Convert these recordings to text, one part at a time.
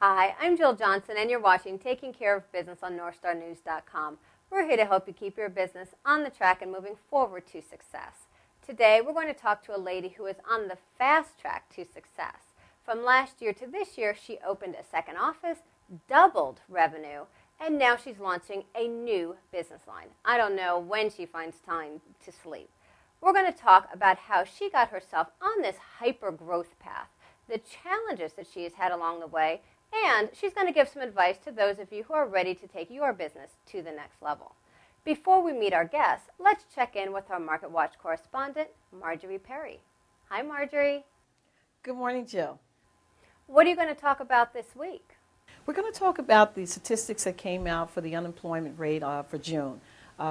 Hi, I'm Jill Johnson, and you're watching Taking Care of Business on NorthStarNews.com. We're here to help you keep your business on the track and moving forward to success. Today, we're going to talk to a lady who is on the fast track to success. From last year to this year, she opened a second office, doubled revenue, and now she's launching a new business line. I don't know when she finds time to sleep. We're going to talk about how she got herself on this hyper-growth path, the challenges that she has had along the way, and she's going to give some advice to those of you who are ready to take your business to the next level. Before we meet our guests, let's check in with our Market Watch correspondent, Marjorie Perry. Hi, Marjorie. Good morning, Jill. What are you going to talk about this week? We're going to talk about the statistics that came out for the unemployment rate for June.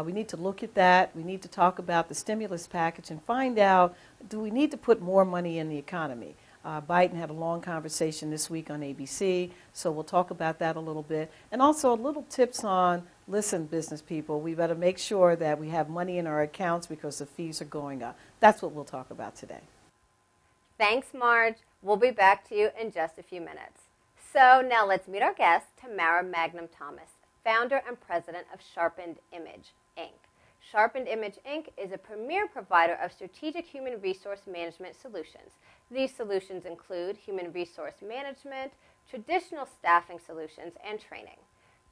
We need to look at that. We need to talk about the stimulus package and find out, do we need to put more money in the economy? Biden had a long conversation this week on ABC, so we'll talk about that a little bit. And also a little tips on, listen, business people, we better make sure that we have money in our accounts because the fees are going up. That's what we'll talk about today. Thanks, Marge. We'll be back to you in just a few minutes. So now let's meet our guest, Tamara Mangum Thomas, founder and president of Sharpened Image, Inc. Sharpened Image, Inc. is a premier provider of strategic human resource management solutions. These solutions include human resource management, traditional staffing solutions, and training.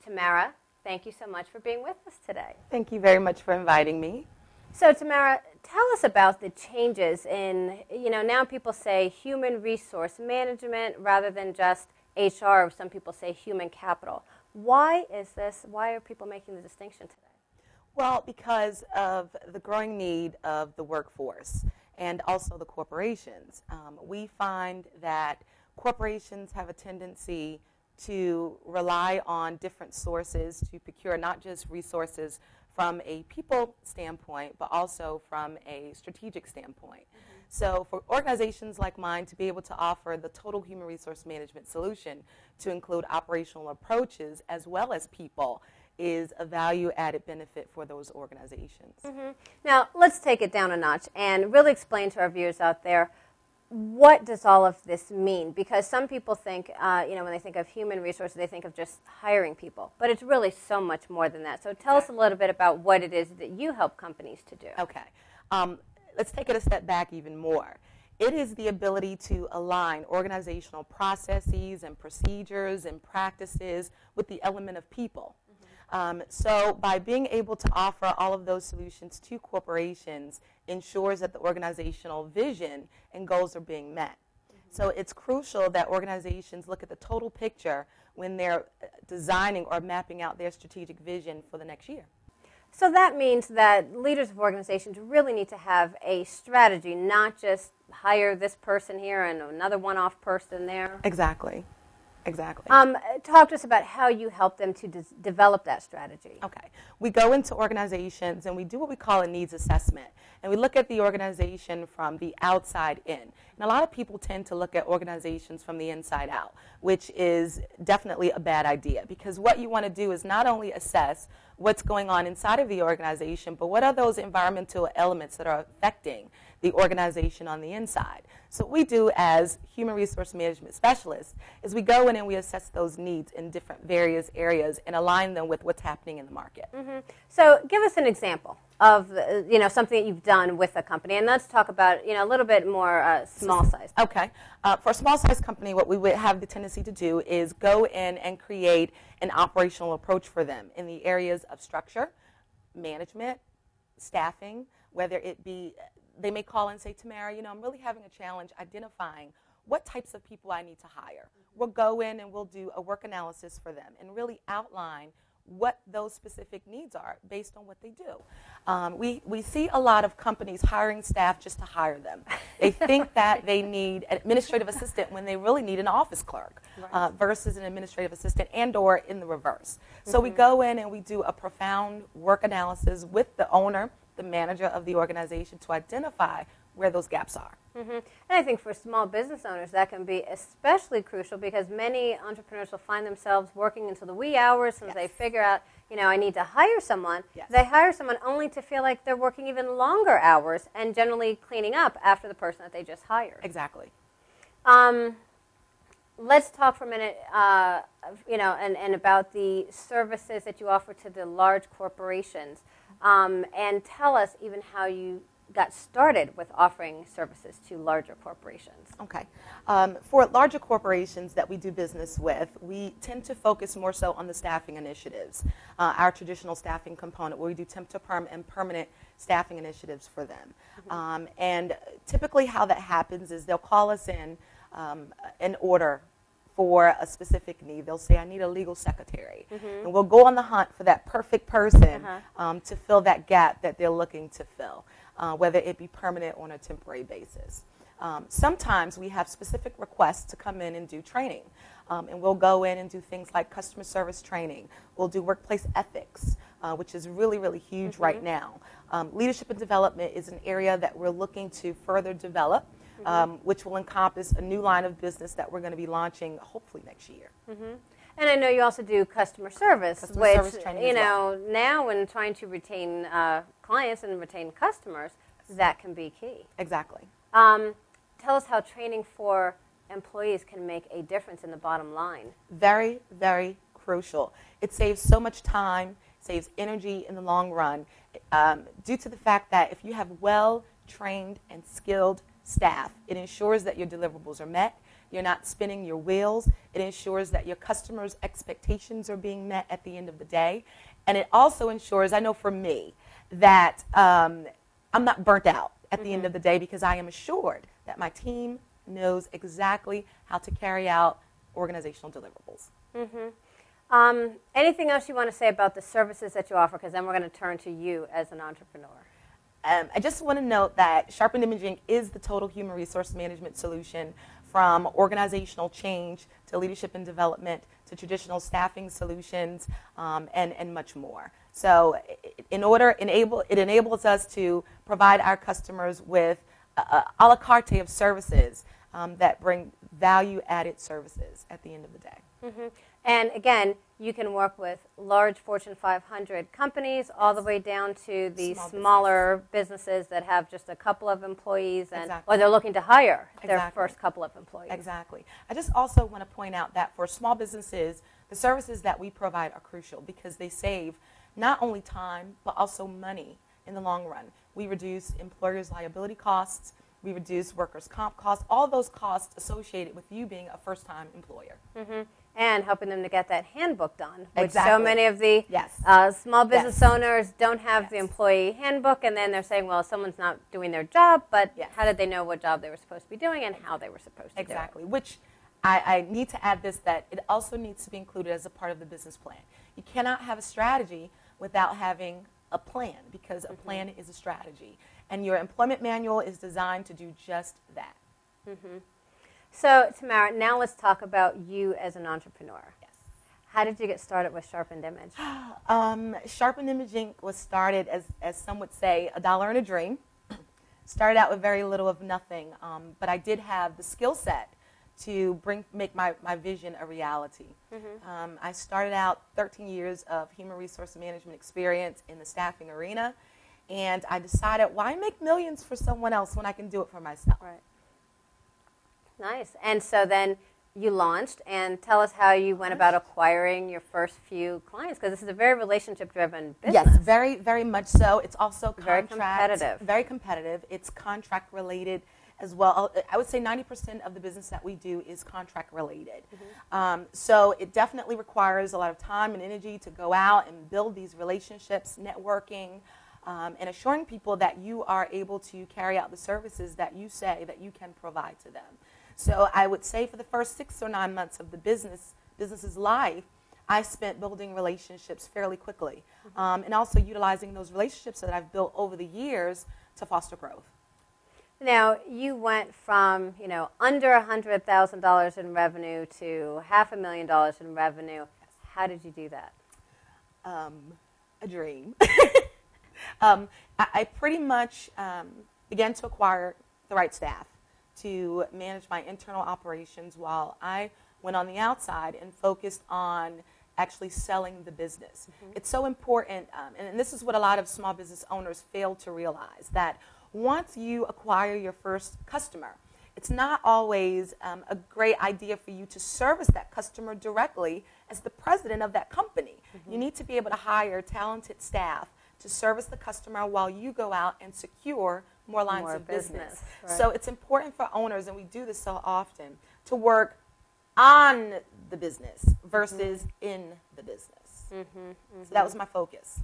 Tamara, thank you so much for being with us today. Thank you very much for inviting me. So, Tamara, tell us about the changes in, now people say human resource management rather than just HR, or some people say human capital. Why is this? Why are people making the distinction today? Well, because of the growing need of the workforce and also the corporations. We find that corporations have a tendency to rely on different sources to procure not just resources from a people standpoint, but also from a strategic standpoint. So for organizations like mine to be able to offer the total human resource management solution to include operational approaches as well as people is a value-added benefit for those organizations. Now, let's take it down a notch and really explain to our viewers out there, what does all of this mean? Because some people think, when they think of human resources, they think of just hiring people. But it's really so much more than that. So tell us a little bit about what it is that you help companies to do. Okay. Let's take it a step back even more. It is the ability to align organizational processes and procedures and practices with the element of people. So by being able to offer all of those solutions to corporations ensures that the organizational vision and goals are being met. So it's crucial that organizations look at the total picture when they're designing or mapping out their strategic vision for the next year. So that means that leaders of organizations really need to have a strategy, not just hire this person here and another one-off person there. Exactly. Exactly. Talk to us about how you help them to develop that strategy. Okay. We go into organizations and we do what we call a needs assessment. And we look at the organization from the outside in. And a lot of people tend to look at organizations from the inside out, which is definitely a bad idea. Because what you want to do is not only assess what's going on inside of the organization, but what are those environmental elements that are affecting the organization on the inside. So what we do as human resource management specialists is we go in and we assess those needs in different various areas and align them with what's happening in the market. So give us an example of something that you've done with a company, and let's talk about a little bit more small size. Okay. For a small size company, what we would have the tendency to do is go in and create an operational approach for them in the areas of structure, management, staffing, whether it be they may call and say, Tamara, I'm really having a challenge identifying what types of people I need to hire. We'll go in and we'll do a work analysis for them and really outline what those specific needs are based on what they do. We see a lot of companies hiring staff just to hire them. They think that they need an administrative assistant when they really need an office clerk versus an administrative assistant and or in the reverse. So we go in and we do a profound work analysis with the owner, the manager of the organization to identify where those gaps are. And I think for small business owners that can be especially crucial because many entrepreneurs will find themselves working until the wee hours as they figure out, I need to hire someone. They hire someone only to feel like they're working even longer hours and generally cleaning up after the person that they just hired. Exactly. let's talk for a minute, and about the services that you offer to the large corporations, and tell us even how you got started with offering services to larger corporations. Okay. For larger corporations that we do business with, we tend to focus more so on the staffing initiatives, our traditional staffing component, where we do temp to perm and permanent staffing initiatives for them. And typically how that happens is they'll call us in an order for a specific need. They'll say, I need a legal secretary. And we'll go on the hunt for that perfect person to fill that gap that they're looking to fill, whether it be permanent or on a temporary basis. Sometimes we have specific requests to come in and do training. And we'll go in and do things like customer service training. We'll do workplace ethics, which is really, really huge right now. Leadership and development is an area that we're looking to further develop, which will encompass a new line of business that we're going to be launching hopefully next year. And I know you also do customer service, service training as well. Now when trying to retain clients and retain customers, that can be key. Exactly. Tell us how training for employees can make a difference in the bottom line. Very, very crucial. It saves so much time, saves energy in the long run, due to the fact that if you have well-trained and skilled staff, it ensures that your deliverables are met. You're not spinning your wheels. It ensures that your customers' expectations are being met at the end of the day. And it also ensures, I know for me, that I'm not burnt out at the end of the day because I am assured that my team knows exactly how to carry out organizational deliverables. Anything else you want to say about the services that you offer? Because then we're going to turn to you as an entrepreneur. I just want to note that Sharpened Imaging is the total human resource management solution, from organizational change to leadership and development to traditional staffing solutions, and much more. So it enables us to provide our customers with a la carte of services that bring value-added services at the end of the day. And again, you can work with large Fortune 500 companies all the way down to the smaller businesses that have just a couple of employees, or they're looking to hire their first couple of employees. Exactly. I just also want to point out that for small businesses, the services that we provide are crucial because they save not only time, but also money in the long run. We reduce employers' liability costs. We reduce workers' comp costs, all those costs associated with you being a first-time employer. And helping them to get that handbook done, which so many of the small business owners don't have the employee handbook, and then they're saying, well, someone's not doing their job, but how did they know what job they were supposed to be doing and how they were supposed to do it? Which I need to add this, that it also needs to be included as a part of the business plan. You cannot have a strategy without having a plan, because a plan is a strategy. And your employment manual is designed to do just that. So, Tamara, now let's talk about you as an entrepreneur. Yes. How did you get started with Sharpened Image? Sharpened Imaging was started, as some would say, $1 and a dream. Started out with very little of nothing, but I did have the skill set to make my vision a reality. I started out 13 years of human resource management experience in the staffing arena, and I decided, why make millions for someone else when I can do it for myself? Right. Nice. And so then you launched, and tell us how you went about acquiring your first few clients, because this is a very relationship-driven business. Yes, very, very much so. It's also very competitive. Very competitive. It's contract-related as well. I would say 90% of the business that we do is contract-related. So it definitely requires a lot of time and energy to go out and build these relationships, networking, and assuring people that you are able to carry out the services that you say that you can provide to them. So I would say for the first 6 or 9 months of the business's life, I spent building relationships fairly quickly, and also utilizing those relationships that I've built over the years to foster growth. Now, you went from, under $100,000 in revenue to $500,000 in revenue. How did you do that? A dream. I pretty much began to acquire the right staff to manage my internal operations while I went on the outside and focused on actually selling the business. It's so important, and this is what a lot of small business owners fail to realize, that once you acquire your first customer, it's not always a great idea for you to service that customer directly as the president of that company. You need to be able to hire talented staff to service the customer while you go out and secure more lines of business. Right. So it's important for owners, and we do this so often, to work on the business versus in the business. So that was my focus.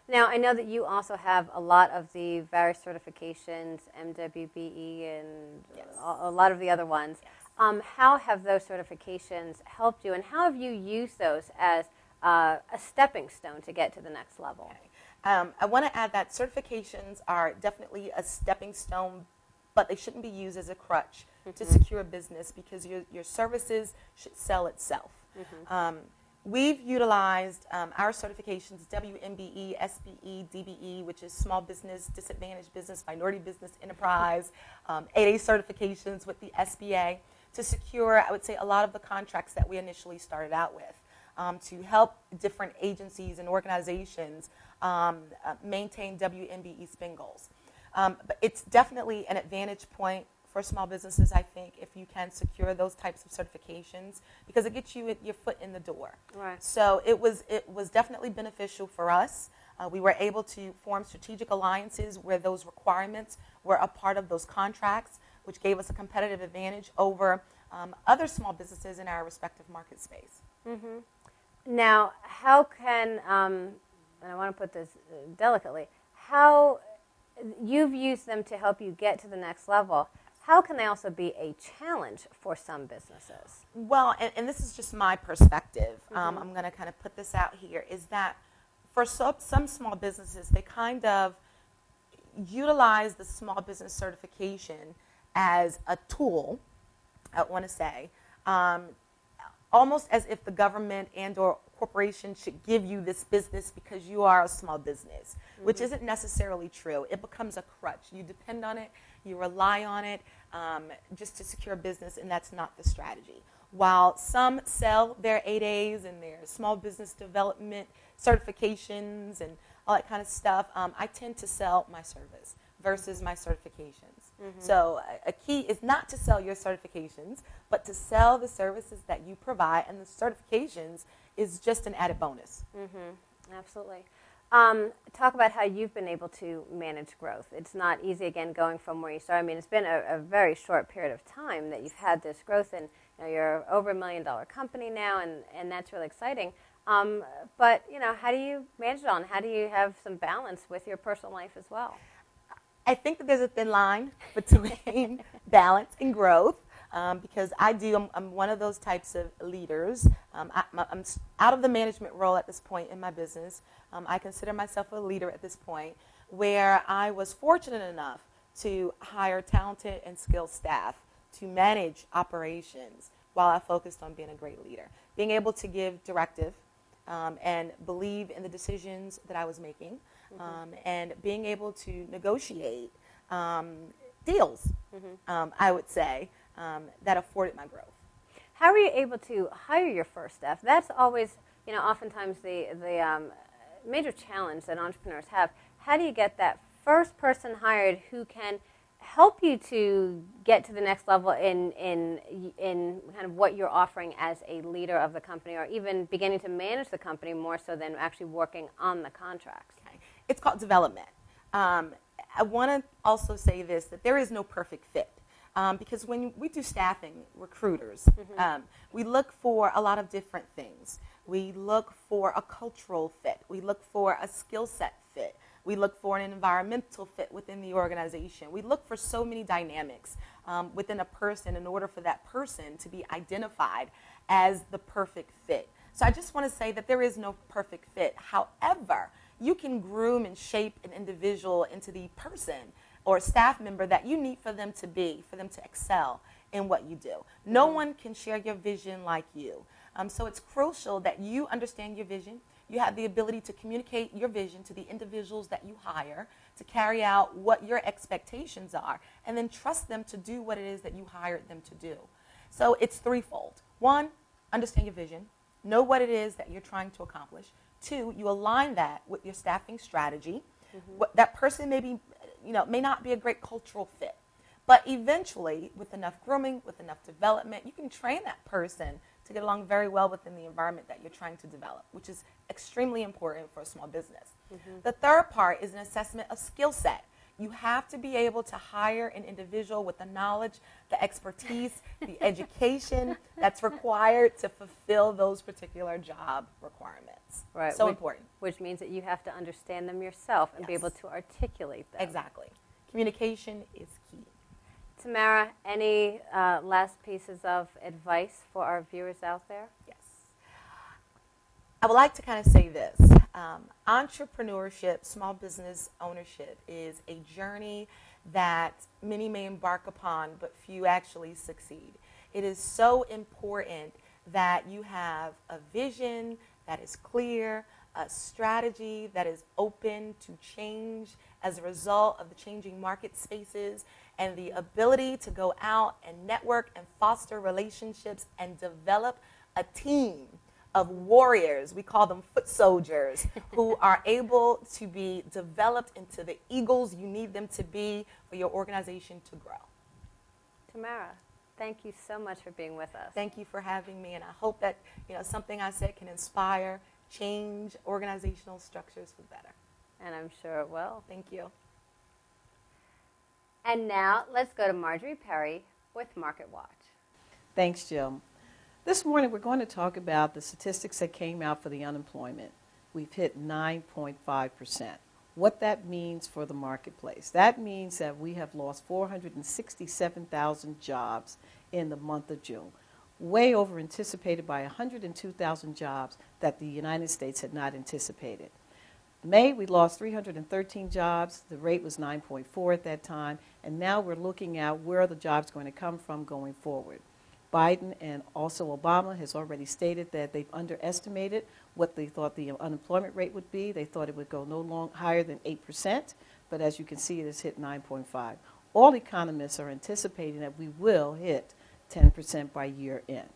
Now, I know that you also have a lot of the various certifications, MWBE and a lot of the other ones. How have those certifications helped you, and how have you used those as a stepping stone to get to the next level? I want to add that certifications are definitely a stepping stone, but they shouldn't be used as a crutch to secure a business, because your services should sell itself. We've utilized our certifications, WMBE, SBE, DBE, which is Small Business, Disadvantaged Business, Minority Business Enterprise, 8A certifications with the SBA, to secure, I would say, a lot of the contracts that we initially started out with, to help different agencies and organizations maintain WMBE spin goals. But it's definitely an advantage point for small businesses, I think, if you can secure those types of certifications, because it gets you your foot in the door. Right. So it was definitely beneficial for us. We were able to form strategic alliances where those requirements were a part of those contracts, which gave us a competitive advantage over other small businesses in our respective market space. Now, how can, and I want to put this delicately, how you've used them to help you get to the next level, how can they also be a challenge for some businesses? Well, and this is just my perspective. I'm going to kind of put this out here, is that for some small businesses, they kind of utilize the small business certification as a tool, I want to say, almost as if the government and or corporation should give you this business because you are a small business, which isn't necessarily true. It becomes a crutch. You depend on it, you rely on it just to secure business, and that's not the strategy. While some sell their 8As and their small business development certifications and all that kind of stuff, I tend to sell my service versus my certifications. So a key is not to sell your certifications, but to sell the services that you provide, and the certifications is just an added bonus. Absolutely. Talk about how you've been able to manage growth. It's not easy, again, going from where you started. I mean, it's been a very short period of time that you've had this growth, and you're over $1 million company now, and that's really exciting. But, how do you manage it on? How do you have some balance with your personal life as well? I think that there's a thin line between balance and growth, because I'm one of those types of leaders. I'm out of the management role at this point in my business. I consider myself a leader at this point, where I was fortunate enough to hire talented and skilled staff to manage operations while I focused on being a great leader. Being able to give directive and believe in the decisions that I was making, and being able to negotiate deals, I would say, that afforded my growth. How were you able to hire your first staff? That's always, oftentimes the major challenge that entrepreneurs have. How do you get that first person hired who can help you to get to the next level in kind of what you're offering as a leader of the company, or even beginning to manage the company more so than actually working on the contracts? Okay. It's called development. I want to also say this, that there is no perfect fit. Because when we do staffing, recruiters, we look for a lot of different things. We look for a cultural fit. We look for a skill set fit. We look for an environmental fit within the organization. We look for so many dynamics within a person in order for that person to be identified as the perfect fit. So I just want to say that there is no perfect fit. However, you can groom and shape an individual into the person or staff member that you need for them to be, for them to excel in what you do. No one can share your vision like you. So it's crucial that you understand your vision. You have the ability to communicate your vision to the individuals that you hire, to carry out what your expectations are, and then trust them to do what it is that you hired them to do. So it's threefold. One, understand your vision. Know what it is that you're trying to accomplish. Two, you align that with your staffing strategy. That person may not be a great cultural fit, But eventually, with enough grooming, with enough development, you can train that person to get along very well within the environment that you're trying to develop, which is extremely important for a small business. The third part is an assessment of skill set. You have to be able to hire an individual with the knowledge, the expertise, the education that's required to fulfill those particular job requirements. Right. So important. Which means that you have to understand them yourself and be able to articulate them. Exactly. Communication is key. Tamara, any last pieces of advice for our viewers out there? Yes. I would like to kind of say this. Entrepreneurship, small business ownership is a journey that many may embark upon, but few actually succeed. It is so important that you have a vision that is clear, a strategy that is open to change as a result of the changing market spaces, and the ability to go out and network and foster relationships and develop a team of warriors, we call them foot soldiers, who are able to be developed into the eagles you need them to be for your organization to grow. Tamara, thank you so much for being with us. Thank you for having me, and I hope that something I said can inspire, change organizational structures for better. And I'm sure it will. Thank you. And now let's go to Marjorie Perry with Market Watch. Thanks, Jill. This morning we're going to talk about the statistics that came out for the unemployment. We've hit 9.5%. What that means for the marketplace. That means that we have lost 467,000 jobs in the month of June, way over anticipated by 102,000 jobs that the United States had not anticipated. May, we lost 313 jobs. The rate was 9.4 at that time, and now we're looking at where are the jobs going to come from going forward. Biden and also Obama has already stated that they've underestimated what they thought the unemployment rate would be. They thought it would go higher than 8%, but as you can see, it has hit 9.5. All economists are anticipating that we will hit 10% by year end.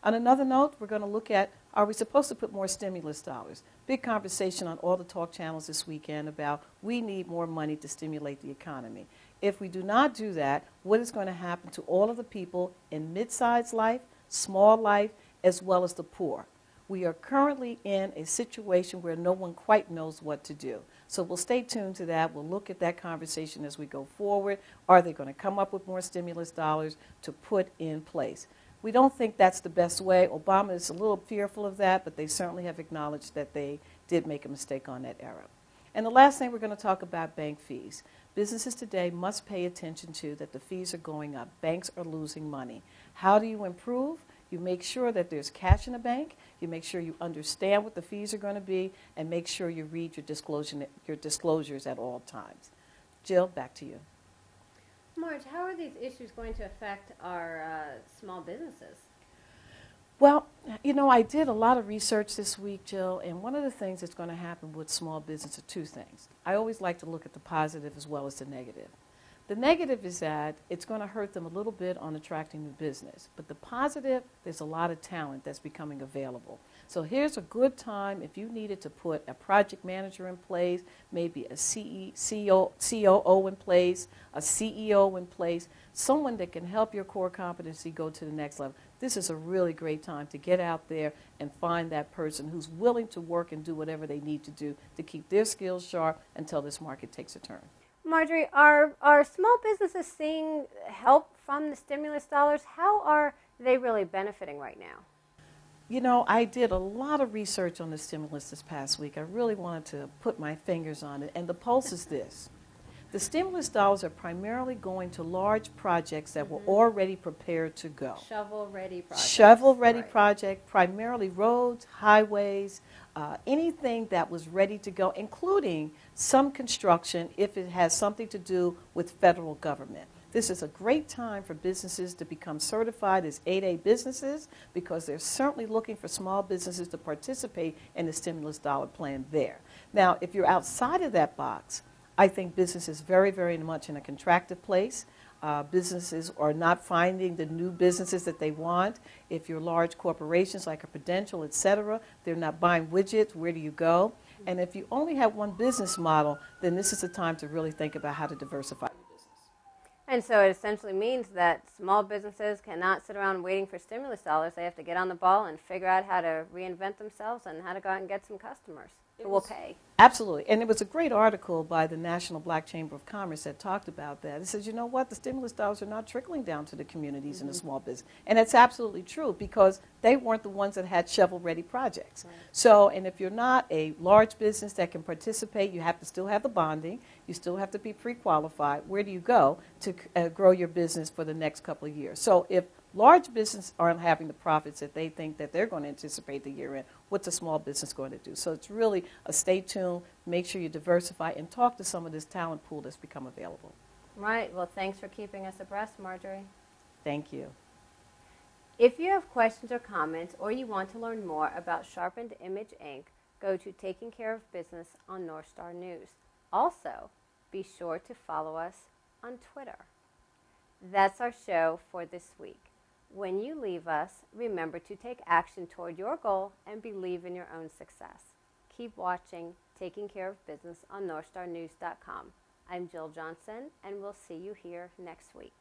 On another note, we're going to look at, are we supposed to put more stimulus dollars? Big conversation on all the talk channels this weekend about we need more money to stimulate the economy. If we do not do that, what is going to happen to all of the people in mid-sized life, small life, as well as the poor? We are currently in a situation where no one quite knows what to do. So we'll stay tuned to that. We'll look at that conversation as we go forward. Are they going to come up with more stimulus dollars to put in place? We don't think that's the best way. Obama is a little fearful of that, but they certainly have acknowledged that they did make a mistake on that era. And the last thing we're going to talk about, bank fees. Businesses today must pay attention to that the fees are going up. Banks are losing money. How do you improve? You make sure that there's cash in the bank. You make sure you understand what the fees are going to be, and make sure you read your disclosures at all times. Jill, back to you. Marge, how are these issues going to affect our small businesses? Well, I did a lot of research this week, Jill, and one of the things that's going to happen with small business are two things. I always like to look at the positive as well as the negative. The negative is that it's going to hurt them a little bit on attracting new business. But the positive, there's a lot of talent that's becoming available. So here's a good time if you needed to put a project manager in place, maybe a COO in place, a CEO in place, someone that can help your core competency go to the next level. This is a really great time to get out there and find that person who's willing to work and do whatever they need to do to keep their skills sharp until this market takes a turn. Marjorie, are small businesses seeing help from the stimulus dollars? How are they really benefiting right now? I did a lot of research on the stimulus this past week. I really wanted to put my fingers on it, and the pulse is this. The stimulus dollars are primarily going to large projects that were already prepared to go. Shovel-ready projects. Shovel-ready Right. project, primarily roads, highways, anything that was ready to go, including some construction if it has something to do with federal government. This is a great time for businesses to become certified as 8A businesses because they're certainly looking for small businesses to participate in the stimulus dollar plan there. Now, if you're outside of that box, I think business is very, very much in a contracted place. Businesses are not finding the new businesses that they want. If you're large corporations like a Prudential, et cetera, they're not buying widgets. Where do you go? And if you only have one business model, then this is the time to really think about how to diversify your business. And so it essentially means that small businesses cannot sit around waiting for stimulus dollars. They have to get on the ball and figure out how to reinvent themselves and how to go out and get some customers who will pay. Absolutely. And it was a great article by the National Black Chamber of Commerce that talked about that. It says, you know what, the stimulus dollars are not trickling down to the communities and the small business. And that's absolutely true because they weren't the ones that had shovel-ready projects. Right. So, and if you're not a large business that can participate, you have to still have the bonding. You still have to be pre-qualified. Where do you go to grow your business for the next couple of years? So if large businesses aren't having the profits that they think that they're going to anticipate the year in, what's a small business going to do? So it's really a stay tuned, make sure you diversify, and talk to some of this talent pool that's become available. Right. Well, thanks for keeping us abreast, Marjorie. Thank you. If you have questions or comments, or you want to learn more about Sharpened Image Inc., go to Taking Care of Business on NorthStar News. Also, be sure to follow us on Twitter. That's our show for this week. When you leave us, remember to take action toward your goal and believe in your own success. Keep watching Taking Care of Business on NorthStarNews.com. I'm Jill Johnson, and we'll see you here next week.